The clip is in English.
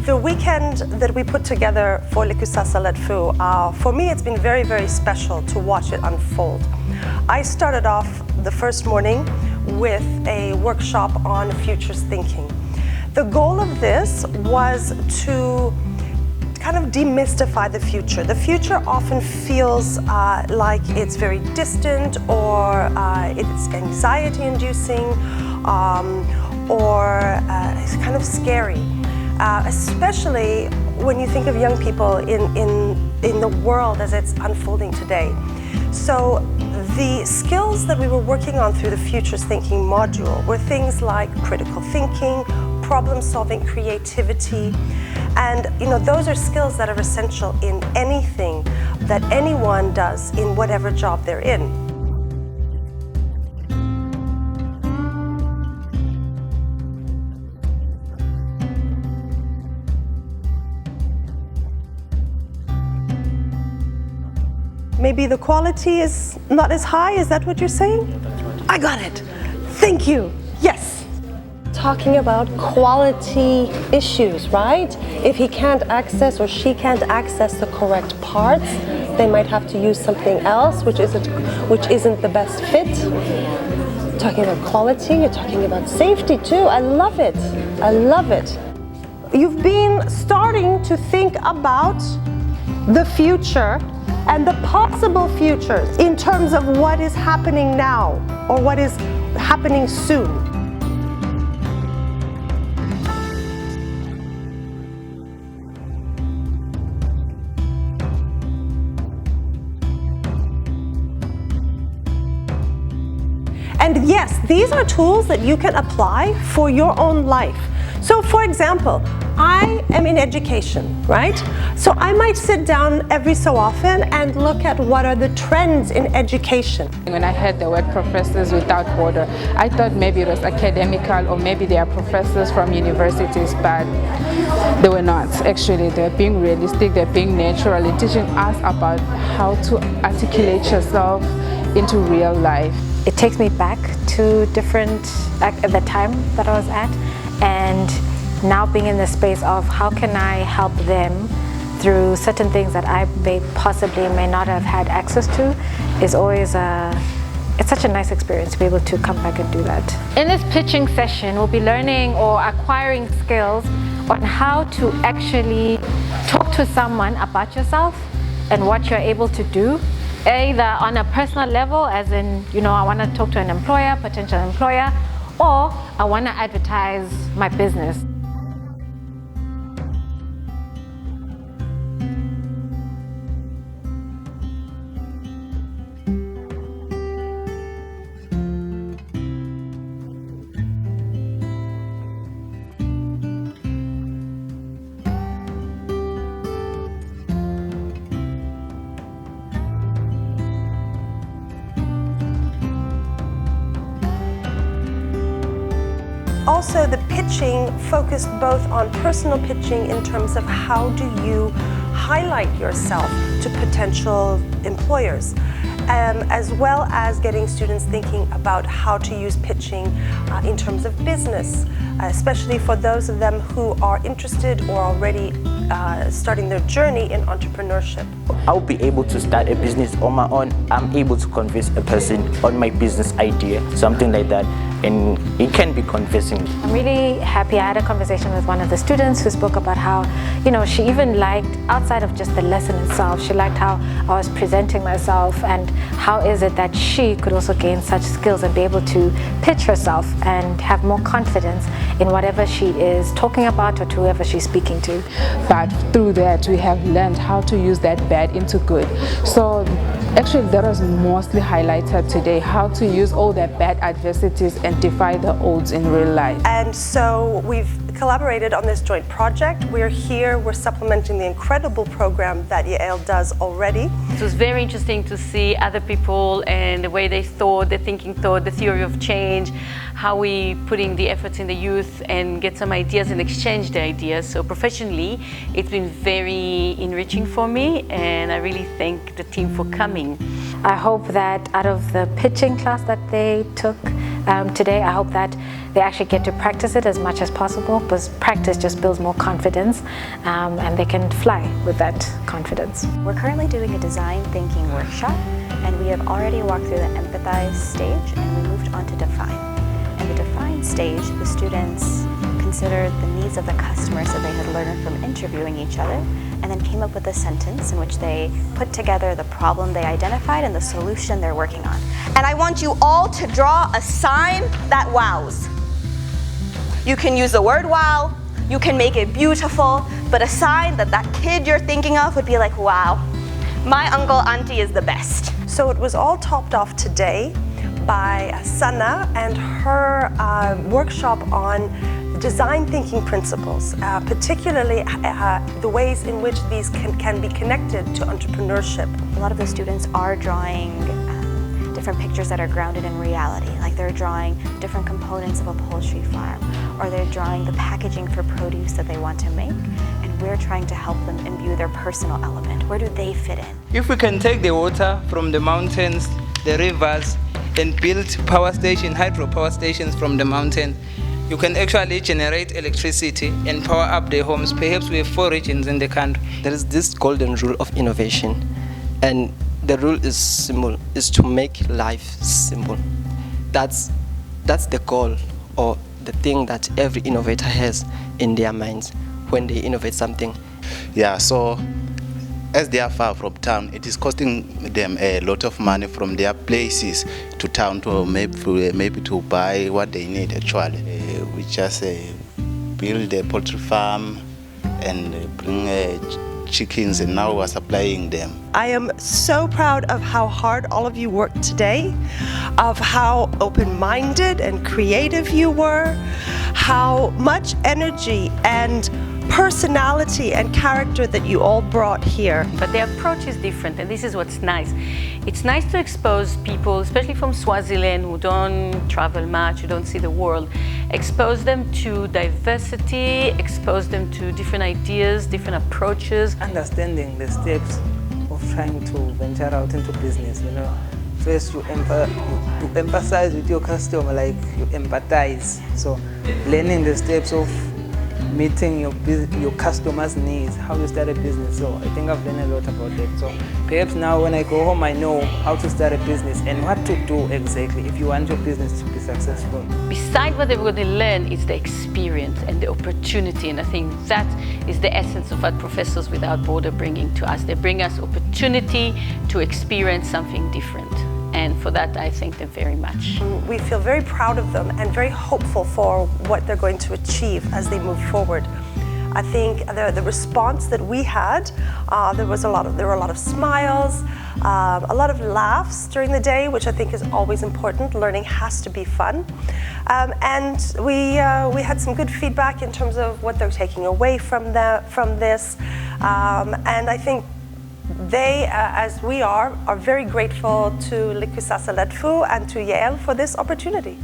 The weekend that we put together for Likusasa Letfu, for me it's been very, very special to watch it unfold. I started off the first morning with a workshop on futures thinking. The goal of this was to kind of demystify the future. The future often feels like it's very distant, or it's anxiety-inducing, or it's kind of scary. Especially when you think of young people in the world as it's unfolding today. So the skills that we were working on through the Futures Thinking module were things like critical thinking, problem solving, creativity, and those are skills that are essential in anything that anyone does in whatever job they're in. Maybe the quality is not as high, is that what you're saying? Yeah, that's right. I got it. Thank you. Yes. Talking about quality issues, right? If he can't access or she can't access the correct parts, they might have to use something else which isn't the best fit. Talking about quality, you're talking about safety too. I love it. I love it. You've been starting to think about the future and the possible futures in terms of what is happening now or what is happening soon. And yes, these are tools that you can apply for your own life. So for example, I am in education, right? So I might sit down every so often and look at what are the trends in education. When I heard the word professors without border, I thought maybe it was academical, or maybe they are professors from universities, but they were not. Actually, they're being realistic, they're being natural, they're teaching us about how to articulate yourself into real life. It takes me back to at the time that I was at, and now being in the space of how can I help them through certain things that I may not have had access to is always it's such a nice experience to be able to come back and do that. In this pitching session, we'll be learning or acquiring skills on how to actually talk to someone about yourself and what you're able to do, either on a personal level, as in, I want to talk to an employer, potential employer, or I want to advertise my business. Also, the pitching focused both on personal pitching in terms of how do you highlight yourself to potential employers, as well as getting students thinking about how to use pitching in terms of business, especially for those of them who are interested or already starting their journey in entrepreneurship. I'll be able to start a business on my own. I'm able to convince a person on my business idea, something like that, and it can be convincing. I'm really happy. I had a conversation with one of the students who spoke about how, she even liked, outside of just the lesson itself, she liked how I was presenting myself, and how is it that she could also gain such skills and be able to pitch herself and have more confidence in whatever she is talking about or to whoever she's speaking to. But through that, we have learned how to use that bad into good. So actually that was mostly highlighted today, how to use all the bad adversities and defy the odds in real life. And so we've collaborated on this joint project. We're here, we're supplementing the incredible program that Yael does already. It was very interesting to see other people and the way they thought, the thinking thought, the theory of change, how we putting the efforts in the youth and get some ideas and exchange the ideas. So professionally, it's been very enriching for me, and I really thank the team for coming. I hope that out of the pitching class that they took, today. I hope that they actually get to practice it as much as possible, because practice just builds more confidence, and they can fly with that confidence. We're currently doing a design thinking workshop, and we have already walked through the empathize stage and we moved on to define. In the define stage, the students considered the needs of the customers that they had learned from interviewing each other, and then came up with a sentence in which they put together the problem they identified and the solution they're working on. And I want you all to draw a sign that wows. You can use the word wow, you can make it beautiful, but a sign that that kid you're thinking of would be like, wow, my uncle, auntie is the best. So it was all topped off today by Sana and her workshop on design thinking principles, particularly the ways in which these can be connected to entrepreneurship. A lot of the students are drawing different pictures that are grounded in reality, like they're drawing different components of a poultry farm, or they're drawing the packaging for produce that they want to make, and we're trying to help them imbue their personal element. Where do they fit in? If we can take the water from the mountains, the rivers, and build power station, hydro power stations from the mountain, you can actually generate electricity and power up their homes. Perhaps we have 4 regions in the country. There is this golden rule of innovation, and the rule is simple, is to make life simple. That's the goal, or the thing that every innovator has in their minds when they innovate something. Yeah, so as they are far from town, it is costing them a lot of money from their places to town to maybe to buy what they need actually. We just build a poultry farm and bring chickens, and now we're supplying them. I am so proud of how hard all of you worked today, of how open-minded and creative you were, how much energy and personality and character that you all brought here. But the approach is different, and this is what's nice. It's nice to expose people, especially from Swaziland, who don't travel much, who don't see the world, expose them to diversity, expose them to different ideas, different approaches. Understanding the steps of trying to venture out into business, you know. First, you emphasize with your customer, like you empathize. So, learning the steps of meeting your customers' needs, how to start a business. So I think I've learned a lot about that. So perhaps now when I go home, I know how to start a business and what to do exactly if you want your business to be successful. Besides what they're going to learn, it's the experience and the opportunity, and I think that is the essence of what Professors Without Border bringing to us. They bring us opportunity to experience something different. And for that, I thank them very much. We feel very proud of them and very hopeful for what they're going to achieve as they move forward. I think the response that we had, there were a lot of smiles, a lot of laughs during the day, which I think is always important. Learning has to be fun. And we had some good feedback in terms of what they're taking away from this. And I think they, as we are very grateful to Likusasa Letfu and to Yale for this opportunity.